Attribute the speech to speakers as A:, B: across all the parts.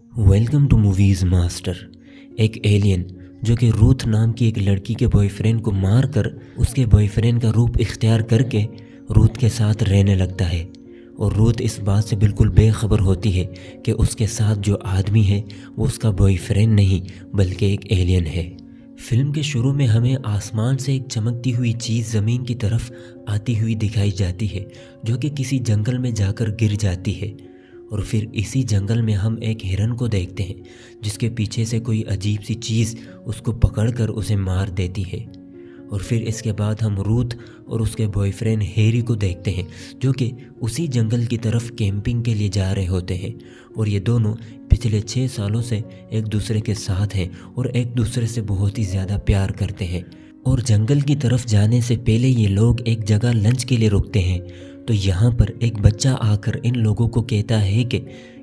A: Welcome to movies master. एक alien जो कि रूथ नाम की एक लड़की के बॉयफ्रेंड को मार कर उसके बॉयफ्रेंड का रूप इख्तियार करके रूथ के साथ रहने लगता है। और रूथ इस बात से बिल्कुल बेखबर होती है कि उसके साथ जो आदमी है वो उसका बॉयफ्रेंड नहीं बल्कि एक एलियन है। फिल्म के शुरू में हमें आसमान से एक चमकती हुई चीज़ ज़मीन की तरफ आती हुई दिखाई जाती है, जो कि किसी जंगल में जाकर गिर जाती है। और फिर इसी जंगल में हम एक हिरन को देखते हैं जिसके पीछे से कोई अजीब सी चीज़ उसको पकड़कर उसे मार देती है। और फिर इसके बाद हम रूथ और उसके बॉयफ्रेंड हैरी को देखते हैं जो कि उसी जंगल की तरफ कैंपिंग के लिए जा रहे होते हैं। और ये दोनों पिछले 6 सालों से एक दूसरे के साथ हैं और एक दूसरे से बहुत ही ज़्यादा प्यार करते हैं। और जंगल की तरफ जाने से पहले ये लोग एक जगह लंच के लिए रुकते हैं। तो यहाँ पर एक बच्चा आकर इन लोगों को कहता है कि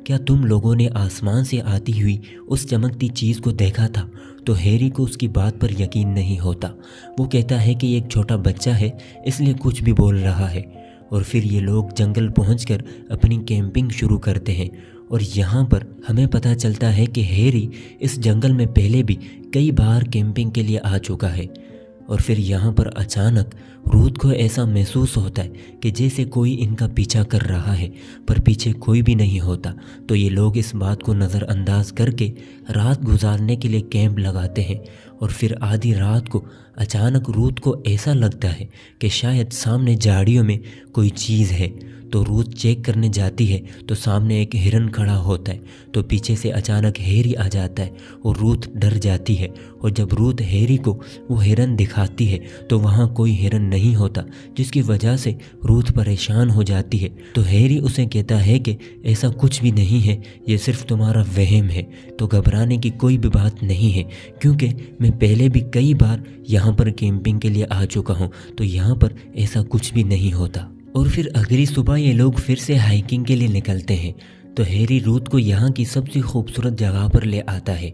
A: क्या तुम लोगों ने आसमान से आती हुई उस चमकती चीज़ को देखा था? तो हैरी को उसकी बात पर यकीन नहीं होता। वो कहता है कि एक छोटा बच्चा है इसलिए कुछ भी बोल रहा है। और फिर ये लोग जंगल पहुंचकर अपनी कैंपिंग शुरू करते हैं। और यहाँ पर हमें पता चलता है कि हैरी इस जंगल में पहले भी कई बार कैंपिंग के लिए आ चुका है। और फिर यहाँ पर अचानक रूथ को ऐसा महसूस होता है कि जैसे कोई इनका पीछा कर रहा है, पर पीछे कोई भी नहीं होता। तो ये लोग इस बात को नज़रअंदाज करके रात गुजारने के लिए कैंप लगाते हैं। और फिर आधी रात को अचानक रूथ को ऐसा लगता है कि शायद सामने झाड़ियों में कोई चीज़ है। तो रूथ चेक करने जाती है तो सामने एक हिरन खड़ा होता है। तो पीछे से अचानक हैरी आ जाता है और रूथ डर जाती है। और जब रूथ हैरी को वो हिरन दिखाती है तो वहाँ कोई हिरन नहीं होता, जिसकी वजह से रूथ परेशान हो जाती है। तो हैरी उसे कहता है कि ऐसा कुछ भी नहीं है, ये सिर्फ तुम्हारा वहम है। तो घबराने की कोई भी बात नहीं है, क्योंकि मैं पहले भी कई बार यहाँ पर कैंपिंग के लिए आ चुका हूँ। तो यहाँ पर ऐसा कुछ भी नहीं होता। और फिर अगली सुबह ये लोग फिर से हाइकिंग के लिए निकलते हैं। तो हैरी रूथ को यहाँ की सबसे खूबसूरत जगह पर ले आता है।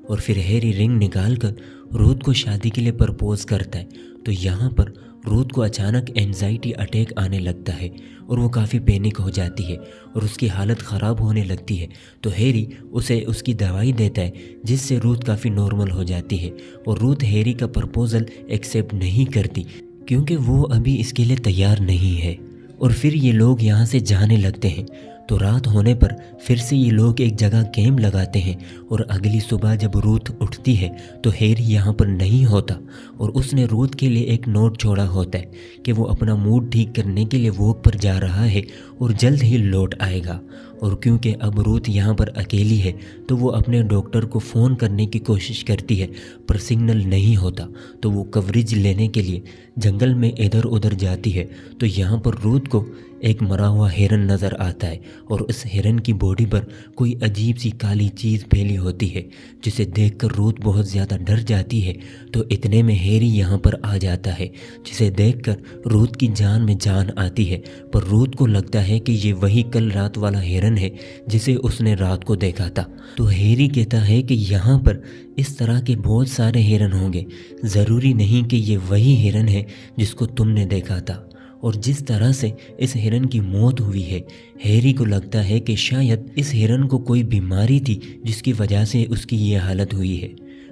A: और फिर हैरी रिंग निकालकर रूथ को शादी के लिए प्रपोज करता है। तो यहाँ पर रूथ को अचानक एंजाइटी अटैक आने लगता है और वो काफ़ी पैनिक हो जाती है और उसकी हालत ख़राब होने लगती है। तो हैरी उसे उसकी दवाई देता है जिससे रूथ काफ़ी नॉर्मल हो जाती है। और रूथ हैरी का प्रपोज़ल एक्सेप्ट नहीं करती क्योंकि वो अभी इसके लिए तैयार नहीं है। और फिर ये लोग यहाँ से जाने लगते हैं। तो रात होने पर फिर से ये लोग एक जगह कैंप लगाते हैं। और अगली सुबह जब रूथ उठती है तो हैरी यहाँ पर नहीं होता और उसने रूथ के लिए एक नोट छोड़ा होता है कि वो अपना मूड ठीक करने के लिए वॉक पर जा रहा है और जल्द ही लौट आएगा। और क्योंकि अब रूथ यहाँ पर अकेली है तो वो अपने डॉक्टर को फ़ोन करने की कोशिश करती है, पर सिग्नल नहीं होता। तो वो कवरेज लेने के लिए जंगल में इधर उधर जाती है। तो यहाँ पर रूथ को एक मरा हुआ हिरन नज़र आता है और उस हिरन की बॉडी पर कोई अजीब सी काली चीज़ फैली होती है, जिसे देखकर रूथ बहुत ज़्यादा डर जाती है। तो इतने में हैरी यहाँ पर आ जाता है, जिसे देखकर रूथ की जान में जान आती है। पर रूथ को लगता है कि ये वही कल रात वाला हिरन है जिसे उसने रात को देखा था। तो हैरी कहता है कि यहाँ पर इस तरह के बहुत सारे हिरन होंगे, ज़रूरी नहीं कि ये वही हिरन है जिसको तुमने देखा था। और जिस तरह से इस हिरन की मौत हुई है, हैरी को लगता है कि शायद इस हिरन को कोई बीमारी थी जिसकी वजह से उसकी ये हालत हुई है।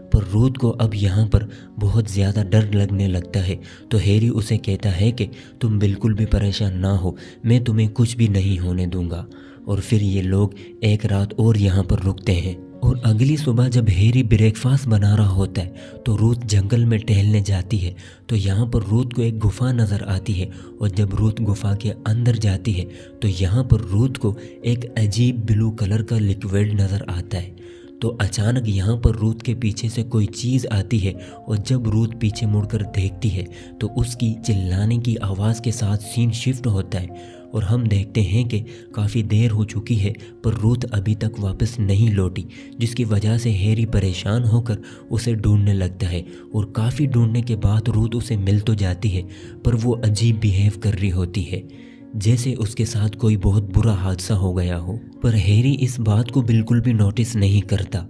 A: पर रूथ को अब यहाँ पर बहुत ज़्यादा डर लगने लगता है। तो हैरी उसे कहता है कि तुम बिल्कुल भी परेशान ना हो, मैं तुम्हें कुछ भी नहीं होने दूंगा। और फिर ये लोग एक रात और यहाँ पर रुकते हैं। और अगली सुबह जब हैरी ब्रेकफास्ट बना रहा होता है तो रूथ जंगल में टहलने जाती है। तो यहाँ पर रूथ को एक गुफा नज़र आती है। और जब रूथ गुफा के अंदर जाती है तो यहाँ पर रूथ को एक अजीब ब्लू कलर का लिक्विड नज़र आता है। तो अचानक यहाँ पर रूथ के पीछे से कोई चीज़ आती है और जब रूथ पीछे मुड़कर देखती है तो उसकी चिल्लाने की आवाज़ के साथ सीन शिफ्ट होता है और हम देखते हैं कि काफ़ी देर हो चुकी है पर रूथ अभी तक वापस नहीं लौटी, जिसकी वजह से हैरी परेशान होकर उसे ढूंढने लगता है। और काफ़ी ढूंढने के बाद रूथ उसे मिल तो जाती है पर वो अजीब बिहेव कर रही होती है, जैसे उसके साथ कोई बहुत बुरा हादसा हो गया हो। पर हैरी इस बात को बिल्कुल भी नोटिस नहीं करता।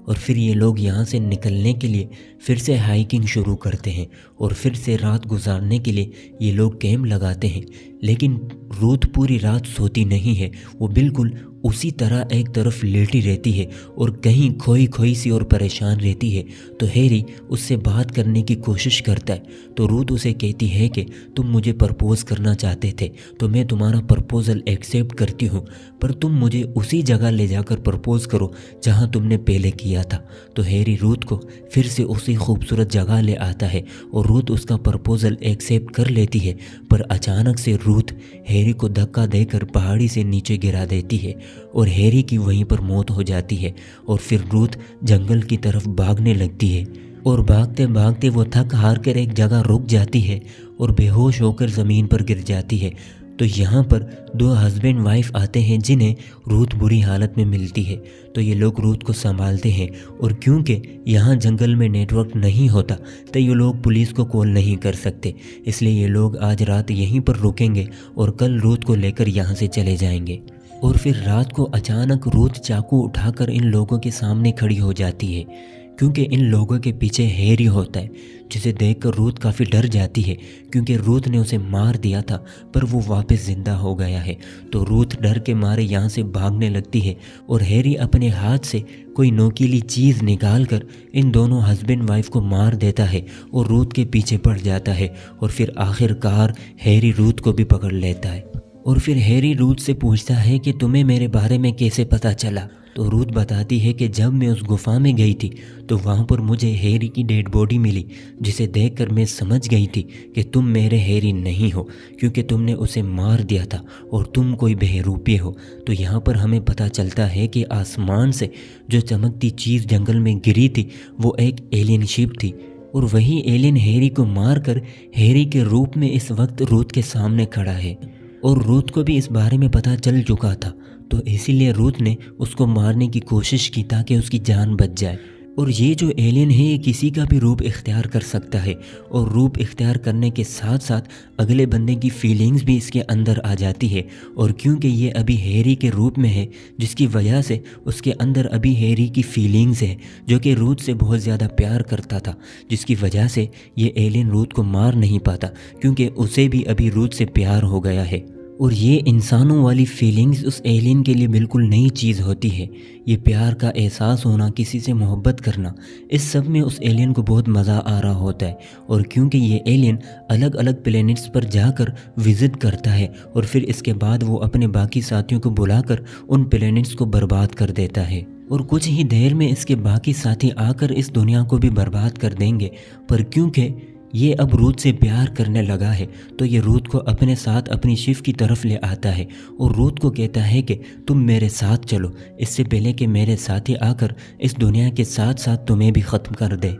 A: और फिर ये लोग यहाँ से निकलने के लिए फिर से हाइकिंग शुरू करते हैं और फिर से रात गुजारने के लिए ये लोग कैंप लगाते हैं। लेकिन रूथ पूरी रात सोती नहीं है, वो बिल्कुल उसी तरह एक तरफ लेटी रहती है और कहीं खोई खोई सी और परेशान रहती है। तो हैरी उससे बात करने की कोशिश करता है। तो रूथ उसे कहती है कि तुम मुझे प्रपोज़ करना चाहते थे तो मैं तुम्हारा प्रपोज़ल एक्सेप्ट करती हूँ, पर तुम मुझे उसी जगह ले जाकर प्रपोज़ करो जहाँ तुमने पहले किया था। तो हैरी रूथ को फिर से उसी खूबसूरत जगह ले आता है और रूथ उसका प्रपोज़ल एक्सेप्ट कर लेती है। पर अचानक से रूथ हैरी को धक्का देकर पहाड़ी से नीचे गिरा देती है और हैरी की वहीं पर मौत हो जाती है। और फिर रूथ जंगल की तरफ भागने लगती है और भागते भागते वो थक हार कर एक जगह रुक जाती है और बेहोश होकर ज़मीन पर गिर जाती है। तो यहाँ पर दो हस्बैंड वाइफ आते हैं जिन्हें रूथ बुरी हालत में मिलती है। तो ये लोग रूथ को संभालते हैं और क्योंकि यहाँ जंगल में नेटवर्क नहीं होता तो ये लोग पुलिस को कॉल नहीं कर सकते, इसलिए ये लोग आज रात यहीं पर रुकेंगे और कल रूथ को लेकर यहाँ से चले जाएंगे। और फिर रात को अचानक रूथ चाकू उठाकर इन लोगों के सामने खड़ी हो जाती है क्योंकि इन लोगों के पीछे हैरी होता है, जिसे देखकर रूथ काफ़ी डर जाती है क्योंकि रूथ ने उसे मार दिया था पर वो वापस ज़िंदा हो गया है। तो रूथ डर के मारे यहाँ से भागने लगती है और हैरी अपने हाथ से कोई नोकीली चीज़ निकाल कर इन दोनों हस्बैंड वाइफ को मार देता है और रूथ के पीछे पड़ जाता है। और फिर आखिरकार हैरी रूथ को भी पकड़ लेता है। और फिर हैरी रूथ से पूछता है कि तुम्हें मेरे बारे में कैसे पता चला। तो रूथ बताती है कि जब मैं उस गुफा में गई थी तो वहाँ पर मुझे हैरी की डेड बॉडी मिली, जिसे देखकर मैं समझ गई थी कि तुम मेरे हैरी नहीं हो क्योंकि तुमने उसे मार दिया था और तुम कोई बहरूपी हो। तो यहाँ पर हमें पता चलता है कि आसमान से जो चमकती चीज़ जंगल में गिरी थी वो एक एलियन शिप थी और वही एलियन हैरी को मारकर हैरी के रूप में इस वक्त रूथ के सामने खड़ा है। और रूथ को भी इस बारे में पता चल चुका था, तो इसीलिए रूथ ने उसको मारने की कोशिश की ताकि उसकी जान बच जाए। और ये जो एलियन है ये किसी का भी रूप इख्तियार कर सकता है और रूप इख्तियार करने के साथ साथ अगले बंदे की फीलिंग्स भी इसके अंदर आ जाती है। और क्योंकि ये अभी हैरी के रूप में है जिसकी वजह से उसके अंदर अभी हैरी की फीलिंग्स है, जो कि रूथ से बहुत ज़्यादा प्यार करता था, जिसकी वजह से ये एलियन रूथ को मार नहीं पाता क्योंकि उसे भी अभी रूथ से प्यार हो गया है। और ये इंसानों वाली फीलिंग्स उस एलियन के लिए बिल्कुल नई चीज़ होती है। ये प्यार का एहसास होना, किसी से मोहब्बत करना, इस सब में उस एलियन को बहुत मज़ा आ रहा होता है। और क्योंकि ये एलियन अलग अलग प्लैनेट्स पर जाकर विज़िट करता है और फिर इसके बाद वो अपने बाकी साथियों को बुलाकर उन प्लैनेट्स को बर्बाद कर देता है और कुछ ही देर में इसके बाकी साथी आकर इस दुनिया को भी बर्बाद कर देंगे। पर क्योंकि ये अब रूथ से प्यार करने लगा है तो ये रूथ को अपने साथ अपनी शिप की तरफ ले आता है और रूथ को कहता है कि तुम मेरे साथ चलो, इससे पहले कि मेरे साथी आकर इस दुनिया के साथ साथ तुम्हें भी ख़त्म कर दे।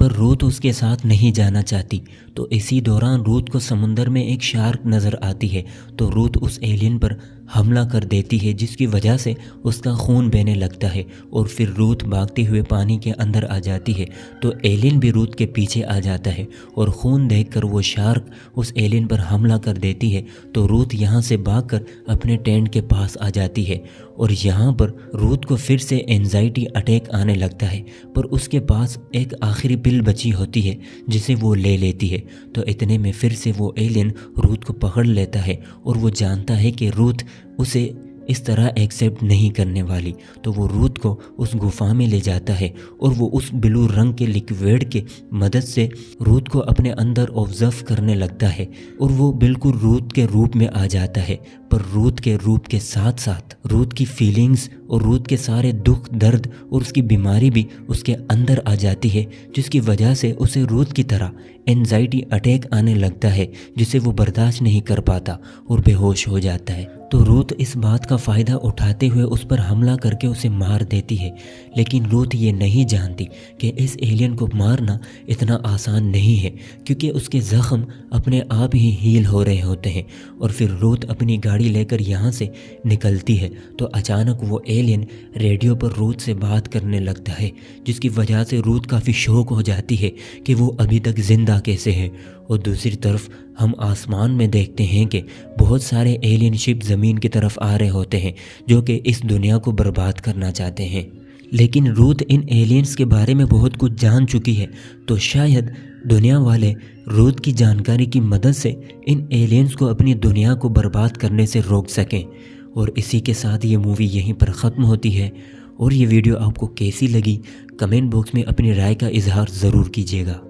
A: पर रूथ उसके साथ नहीं जाना चाहती। तो इसी दौरान रूथ को समुंदर में एक शार्क नज़र आती है। तो रूथ उस एलियन पर हमला कर देती है जिसकी वजह से उसका खून बहने लगता है और फिर रूथ भागते हुए पानी के अंदर आ जाती है। तो एलियन भी रूथ के पीछे आ जाता है और खून देखकर वो शार्क उस एलियन पर हमला कर देती है। तो रूथ यहाँ से भागकर अपने टेंट के पास आ जाती है और यहाँ पर रूथ को फिर से एंजाइटी अटैक आने लगता है, पर उसके पास एक आखिरी पिल बची होती है जिसे वो ले लेती है। तो इतने में फिर से वो एलियन रूथ को पकड़ लेता है और वो जानता है कि रूथ उसे इस तरह एक्सेप्ट नहीं करने वाली। तो वो रूथ को उस गुफा में ले जाता है और वो उस ब्लू रंग के लिक्विड के मदद से रूथ को अपने अंदर ऑब्जर्व करने लगता है और वो बिल्कुल रूथ के रूप में आ जाता है। पर रूथ के रूप के साथ साथ रूथ की फीलिंग्स और रूथ के सारे दुख दर्द और उसकी बीमारी भी उसके अंदर आ जाती है, जिसकी वजह से उसे रूथ की तरह एंजाइटी अटैक आने लगता है जिसे वो बर्दाश्त नहीं कर पाता और बेहोश हो जाता है। तो रूथ इस बात का फ़ायदा उठाते हुए उस पर हमला करके उसे मार देती है, लेकिन रूथ ये नहीं जानती कि इस एलियन को मारना इतना आसान नहीं है क्योंकि उसके ज़ख्म अपने आप ही हील हो रहे होते हैं। और फिर रूथ अपनी गाड़ी लेकर यहाँ से निकलती है तो अचानक वो एलियन रेडियो पर रूथ से बात करने लगता है, जिसकी वजह से रूथ काफ़ी शौक हो जाती है कि वो अभी तक ज़िंदा कैसे है। और दूसरी तरफ हम आसमान में देखते हैं कि बहुत सारे एलियन शिप ज़मीन की तरफ आ रहे होते हैं जो कि इस दुनिया को बर्बाद करना चाहते हैं। लेकिन रूथ इन एलियंस के बारे में बहुत कुछ जान चुकी है, तो शायद दुनिया वाले रूथ की जानकारी की मदद से इन एलियंस को अपनी दुनिया को बर्बाद करने से रोक सकें। और इसी के साथ ये मूवी यहीं पर ख़त्म होती है। और ये वीडियो आपको कैसी लगी कमेंट बॉक्स में अपनी राय का इजहार ज़रूर कीजिएगा।